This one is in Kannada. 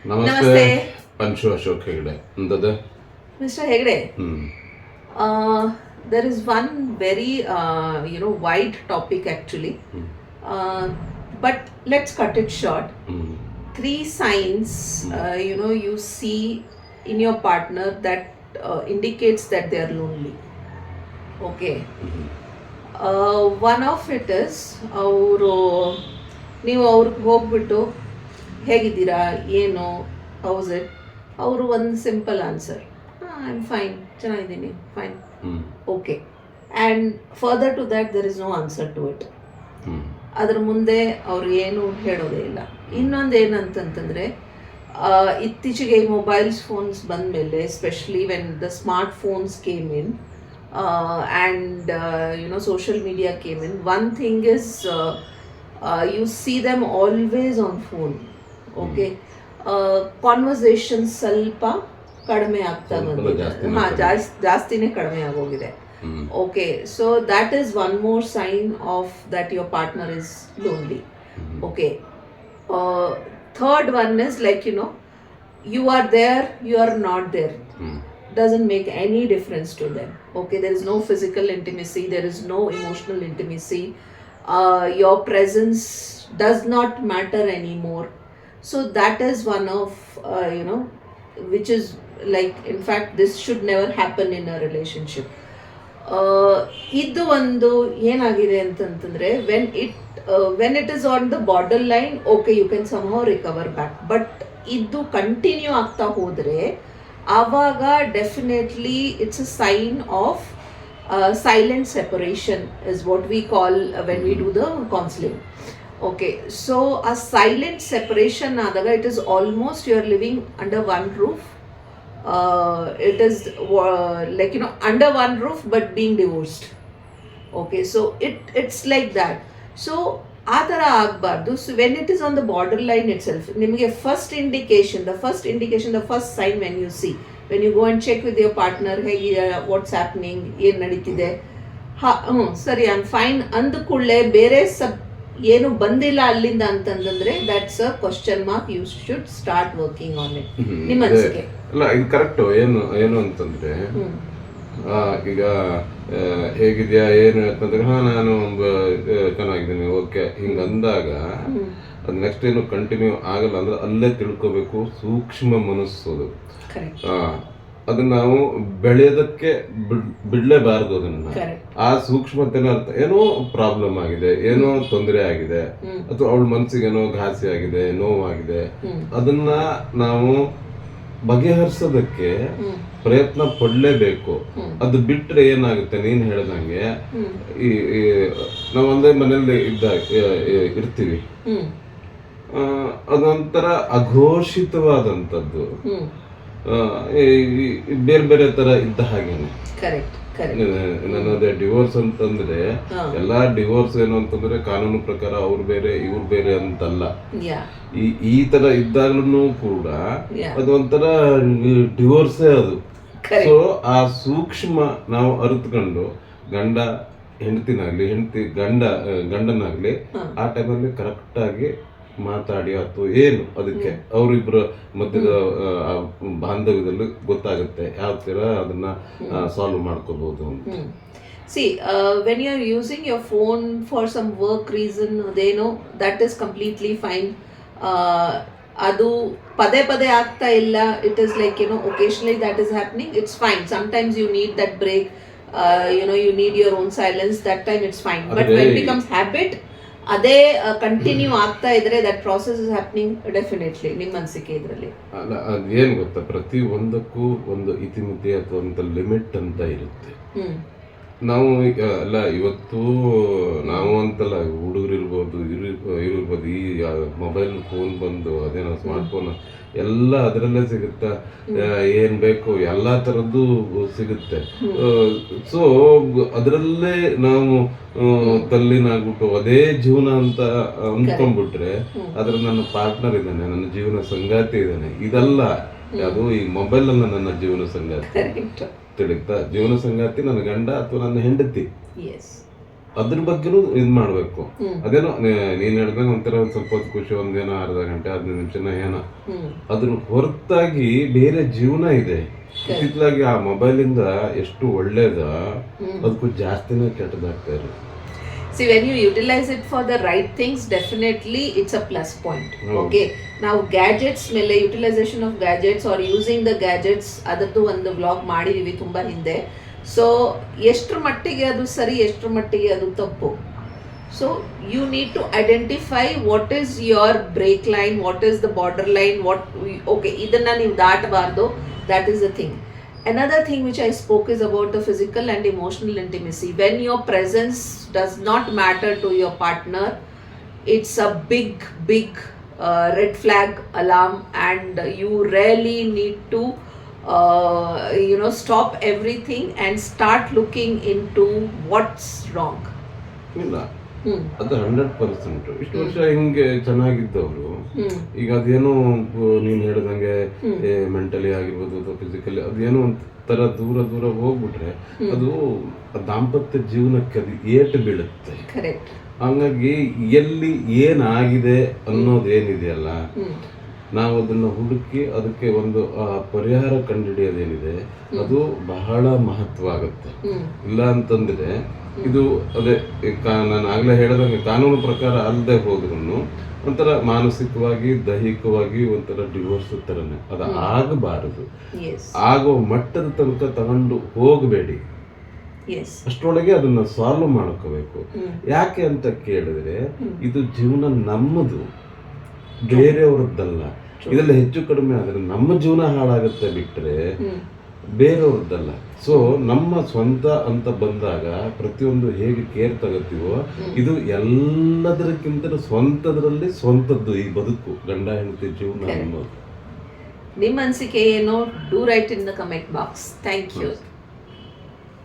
ನಮಸ್ತೆ ಪಂಚು ಅಶೋಕ್ ಹೆಗಡೆ ಅಂತದ Mr. Hegde. Hmm There is one very wide topic actually, but let's cut it short. Hmm Three signs you see in your partner that indicates that they are lonely. Okay. One of it is ಅವರು ನೀವು ಅವ್ರಿಗೆ ಹೋಗ್ಬಿಟ್ಟು ಹೇಗಿದ್ದೀರಾ ಏನು ಹೌಸ್ ಇಟ್ ಅವರು ಒಂದು simple answer I am fine ಚೆನ್ನಾಗಿದ್ದೀನಿ fine hmm okay and further to that there is no answer to it. Hmm ಅದ್ರ ಮುಂದೆ ಅವ್ರು ಏನು ಹೇಳೋದೇ ಇಲ್ಲ. ಇನ್ನೊಂದು ಏನಂತಂತಂದರೆ ಇತ್ತೀಚೆಗೆ ಈ ಮೊಬೈಲ್ಸ್ ಫೋನ್ಸ್ ಬಂದಮೇಲೆ especially when the smart phones came in and social media came in, one thing is you see them always on phone. Okay. Conversation ಸ್ವಲ್ಪ ಕಡಿಮೆ ಆಗ್ತಾ ಬಂದಿದೆ, ಜಾಸ್ತಿನೇ ಕಡಿಮೆ ಆಗೋಗಿದೆ. Okay, so that is one more sign of that your partner is lonely. Okay, third one is like you are there, you are not there. Doesn't make any difference to them. Okay, there is no physical intimacy, there is no emotional intimacy. Your presence does not matter anymore. So that is one of which is like, in fact this should never happen in a relationship. ಇದು ಒಂದು ಏನಾಗಿದೆ ಅಂತಂತಂದ್ರೆ when it is on the borderline, okay, you can somehow recover back, but ಇದು ಕಂಟಿನ್ಯೂ ಆಗ್ತಾ ಹೋದ್ರೆ ಆವಾಗ definitely it's a sign of silent separation is what we call when we do the counselling. Okay, so ಆ ಸೈಲೆಂಟ್ ಸೆಪರೇಷನ್ ಆದಾಗ it is almost you are living under one roof. It is like under one roof but being divorced. Okay, so it's like that. So ಆ ಥರ ಆಗಬಾರ್ದು. So when it is on the border line itself, ನಿಮಗೆ first indication, the first sign when you see, when you go and check with your partner, ಹೇಗಿದೆ, ವಾಟ್ಸ್ ಹ್ಯಾಪ್ನಿಂಗ್, ಏನು ನಡೀತಿದೆ, ಸರಿ ಐ ಆಮ್ ಫೈನ್ ಅಂದ ಕೂಡಲೇ ಬೇರೆ ಏನು ಬಂದಿಲ್ಲ ಅಲ್ಲಿಂದ ಅಂತಂದ್ರೆ that's a question mark. You should start working on it. ನಿಮ್ಮ ಅನಿಸಿಕೆ? ಅಲ್ಲ, ಇದು ಕರೆಕ್ಟು. ಏನು ಅಂತಂದ್ರೆ ಈಗ ಹೇಗಿದ್ಯಾ ಏನು ಅಂತಂದ್ರೆ ನಾನು ಚೆನ್ನಾಗಿದ್ದೀನಿ ಓಕೆ ಹಿಂಗೆ ಅಂದಾಗ ಅದು ನೆಕ್ಸ್ಟ್ ಏನು ಕಂಟಿನ್ಯೂ ಆಗಲ್ಲ ಅಂದ್ರೆ ಅಲ್ಲೇ ತಿಳ್ಕೋಬೇಕು. ಸೂಕ್ಷ್ಮ ಮನಸ್ಸು ಅದು. ಅದನ್ನ ನಾವು ಬೆಳೆಯೋದಕ್ಕೆ ಬಿಡ್ಲೇಬಾರ್ದು. ಅದನ್ನ ಆ ಸೂಕ್ಷ್ಮತೆನ ಅರ್ಥ, ಏನೋ ಪ್ರಾಬ್ಲಮ್ ಆಗಿದೆ, ಏನೋ ತೊಂದರೆ ಆಗಿದೆ, ಅಥವಾ ಅವಳ ಮನ್ಸಿಗೆ ಏನೋ ಘಾಸಿ ಆಗಿದೆ, ನೋವಾಗಿದೆ, ಅದನ್ನ ನಾವು ಬಗೆಹರಿಸೋದಕ್ಕೆ ಪ್ರಯತ್ನ ಪಡಲೇಬೇಕು. ಅದು ಬಿಟ್ರೆ ಏನಾಗುತ್ತೆ, ನೀನ್ ಹೇಳ್ದಂಗೆ ಈ ನಾವು ಒಂದೇ ಮನೇಲಿ ಇರ್ತೀವಿ, ಅದೊಂಥರ ಅಘೋಷಿತವಾದಂಥದ್ದು, ಬೇರೆ ಬೇರೆ ತರ ಇದ್ದ ಹಾಗೇನೆ. ನನ್ನದೇ ಡಿವೋರ್ಸ್ ಅಂತಂದ್ರೆ ಎಲ್ಲಾ ಡಿವೋರ್ಸ್ ಏನು ಅಂತಂದ್ರೆ ಕಾನೂನು ಪ್ರಕಾರ ಅವ್ರು ಬೇರೆ ಇವ್ರು ಬೇರೆ ಅಂತಲ್ಲ. ಈ ತರ ಇದ್ದಾಗ್ಲೂ ಕೂಡ ಅದೊಂಥರ ಡಿವೋರ್ಸೇ ಅದು. ಸೊ ಆ ಸೂಕ್ಷ್ಮ ನಾವು ಅರಿತುಕೊಂಡು ಗಂಡ ಹೆಂಡತಿನಾಗ್ಲಿ, ಹೆಂಡತಿ ಗಂಡನಾಗ್ಲಿ ಆ ಟೈಮಲ್ಲಿ ಕರೆಕ್ಟ್ ಆಗಿ ಮಾತಾಡಿ ಅಥವಾ ಏನು ಅದಕ್ಕೆ ಅವರಿಬ್ಬರ ಮಧ್ಯದ ಬಾಂಧವ್ಯದಲ್ಲಿ ಗೊತ್ತಾಗುತ್ತೆ ಯಾವ ತರ ಅದನ್ನ ಸಾಲ್ವ್ ಮಾಡ್ಕೋಬಹುದು ಅಂತ. See, when you are using your phone for some work reason, that is completely fine. ಅದು ಪದೇ ಪದೇ ಆಗ್ತಾ ಇಲ್ಲ, it is like occasionally that is happening, it's fine. Sometimes you need that break, you need your own silence, that time it's fine. But when it becomes habit, ಅದೇ ಕಂಟಿನ್ಯೂ ಆಗ್ತಾ ಇದ್ರೆ that process is happening definitely. ನಿಮ್ಮ ಅನಿಸಿಕೆ ಇದರಲ್ಲಿ? ಅಲ್ಲ, ಅದೇನು ಗೊತ್ತಾ, ಪ್ರತಿ ಒಂದಕ್ಕೂ ಒಂದು ಇತಿಮಿತಿ ಅಥವಾ ಒಂದು ಲಿಮಿಟ್ ಅಂತ ಇರುತ್ತೆ. ನಾವು ಅಲ್ಲ ಇವತ್ತು ನಾವು ಅಂತಲ್ಲ, ಹುಡುಗರು ಇರ್ಬೋದು, ಇರ್ಬೋದು, ಈ ಮೊಬೈಲ್ ಫೋನ್ ಬಂದು ಅದೇನೋ ಸ್ಮಾರ್ಟ್ ಫೋನ್ ಎಲ್ಲ ಅದರಲ್ಲೇ ಸಿಗುತ್ತೆ, ಏನ್ ಬೇಕು ಎಲ್ಲಾ ತರದ್ದು ಸಿಗುತ್ತೆ. ಸೊ ಅದರಲ್ಲೇ ನಾವು ತಲ್ಲಿನಾಗ್ಬಿಟ್ಟು ಅದೇ ಜೀವನ ಅಂತ ಅಂದ್ಕೊಂಡ್ಬಿಟ್ರೆ ಅದ್ರ ನನ್ನ ಪಾರ್ಟ್ನರ್ ಇದ್ದಾನೆ, ನನ್ನ ಜೀವನ ಸಂಗಾತಿ ಇದ್ದಾನೆ, ಇದಲ್ಲ ಅದು ಈ ಮೊಬೈಲ್ ಅಲ್ಲ ನನ್ನ ಜೀವನ ಸಂಗಾತಿ. ತಿಳಿತಾ? ಜೀವನ ಸಂಗಾತಿ ನನ್ನ ಗಂಡ ಅಥವಾ ನನ್ನ ಹೆಂಡತಿ. ಅದ್ರ ಬಗ್ಗೆನೂ ಇದು ಮಾಡಬೇಕು. ಅದೇನೋ ನೀನ್ ಹೇಳ್ದಂಗೆ ಒಂಥರ ಒಂದ್ ಸ್ವಲ್ಪ ಹೊತ್ತು ಖುಷಿ, ಒಂದೇನೋ ಅರ್ಧ ಗಂಟೆ 15 ನಿಮಿಷನ ಏನೋ, ಅದ್ರ ಹೊರತಾಗಿ ಬೇರೆ ಜೀವನ ಇದೆ. ಇತ್ತಿತ್ತಲಾಗಿ ಆ ಮೊಬೈಲಿಂದ ಎಷ್ಟು ಒಳ್ಳೇದ ಅದಕ್ಕೂ ಜಾಸ್ತಿನೇ ಕೆಟ್ಟದಾಗ್ತಾ ಇರೋದು. See, when you utilize it for the right things, definitely it's a plus point. Okay. Now gadgets ಮೇಲೆ utilization of gadgets or using the gadgets ಅದರದ್ದು ಒಂದು ವ್ಲಾಗ್ ಮಾಡಿದೀವಿ ತುಂಬಾ ಹಿಂದೆ. ಸೊ ಎಷ್ಟರ ಮಟ್ಟಿಗೆ ಅದು ಸರಿ, ಎಷ್ಟರ ಮಟ್ಟಿಗೆ ಅದು ತಪ್ಪು. So you need to identify what is your break line, what is the border line, okay ಇದನ್ನ ನೀವು ದಾಟಬಾರ್ದು. That is the thing. Another thing which I spoke is about the physical and emotional intimacy. When your presence does not matter to your partner, it's a big red flag alarm, and you really need to stop everything and start looking into what's wrong. ಇಲ್ಲ ಅದು 100%. ಇಷ್ಟು ವರ್ಷ ಹಿಂಗೆ ಚೆನ್ನಾಗಿದ್ದವರು ಈಗ ಅದೇನೋ ನೀನ್ ಹೇಳ್ದಂಗೆ ಮೆಂಟಲಿ ಆಗಿರ್ಬೋದು ಅಥವಾ ಫಿಸಿಕಲಿ ಅದೇನೋ ಒಂಥರ ದೂರ ಹೋಗ್ಬಿಟ್ರೆ ಅದು ದಾಂಪತ್ಯ ಜೀವನಕ್ಕೆ ಅದು ಏಟು ಬೀಳುತ್ತೆ. ಕರೆಕ್ಟ್. ಹಂಗಾಗಿ ಎಲ್ಲಿ ಏನಾಗಿದೆ ಅನ್ನೋದೇನಿದೆಯಲ್ಲ, ನಾವು ಅದನ್ನ ಹುಡುಕಿ ಅದಕ್ಕೆ ಒಂದು ಪರಿಹಾರ ಕಂಡುಹಿಡಿಯೋದೇನಿದೆ ಅದು ಬಹಳ ಮಹತ್ವ ಆಗುತ್ತೆ. ಇಲ್ಲ ಅಂತಂದ್ರೆ ಇದು ಅದೇ ನಾನು ಆಗ್ಲೇ ಹೇಳಿದಂಗೆ ಕಾನೂನು ಪ್ರಕಾರ ಅಲ್ಲದೆ ಹೋದ್ರು ಒಂಥರ ಮಾನಸಿಕವಾಗಿ ದೈಹಿಕವಾಗಿ ಒಂಥರ ಡಿವೋರ್ಸ್ ತರನೇ ಅದು ಆಗಬಾರದು. ಆಗೋ ಮಟ್ಟದ ತನಕ ತಗೊಂಡು ಹೋಗಬೇಡಿ. ಅಷ್ಟರೊಳಗೆ ಅದನ್ನ ಸಾಲ್ವ್ ಮಾಡ್ಕೋಬೇಕು. ಯಾಕೆ ಅಂತ ಕೇಳಿದ್ರೆ ಇದು ಜೀವನ ನಮ್ಮದು, ಬೇರೆಯವ್ರದ್ದಲ್ಲ. ಇದೆಲ್ಲ ಹೆಚ್ಚು ಕಡಿಮೆ ಆದ್ರೆ ನಮ್ಮ ಜೀವನ ಹಾಳಾಗುತ್ತೆ ಬಿಟ್ರೆ ಬೇರೆಯವ್ರದ್ದಲ್ಲ. ಸೊ ನಮ್ಮ ಸ್ವಂತ ಅಂತ ಬಂದಾಗ ಪ್ರತಿಯೊಂದು ಹೇಗೆ ಕೇರ್ ತಗೋತೀವೋ ಇದು ಎಲ್ಲದಕ್ಕಿಂತ ಸ್ವಂತದ್ರಲ್ಲಿ ಸ್ವಂತದ್ದು ಈ ಬದುಕು, ಗಂಡ ಹೆಂಡತಿ ಜೀವನ ಅನ್ನೋದು. ನಿಮ್ಮ ಅನಿಸಿಕೆ ಏನೋ, do write in the comment box. Thank you.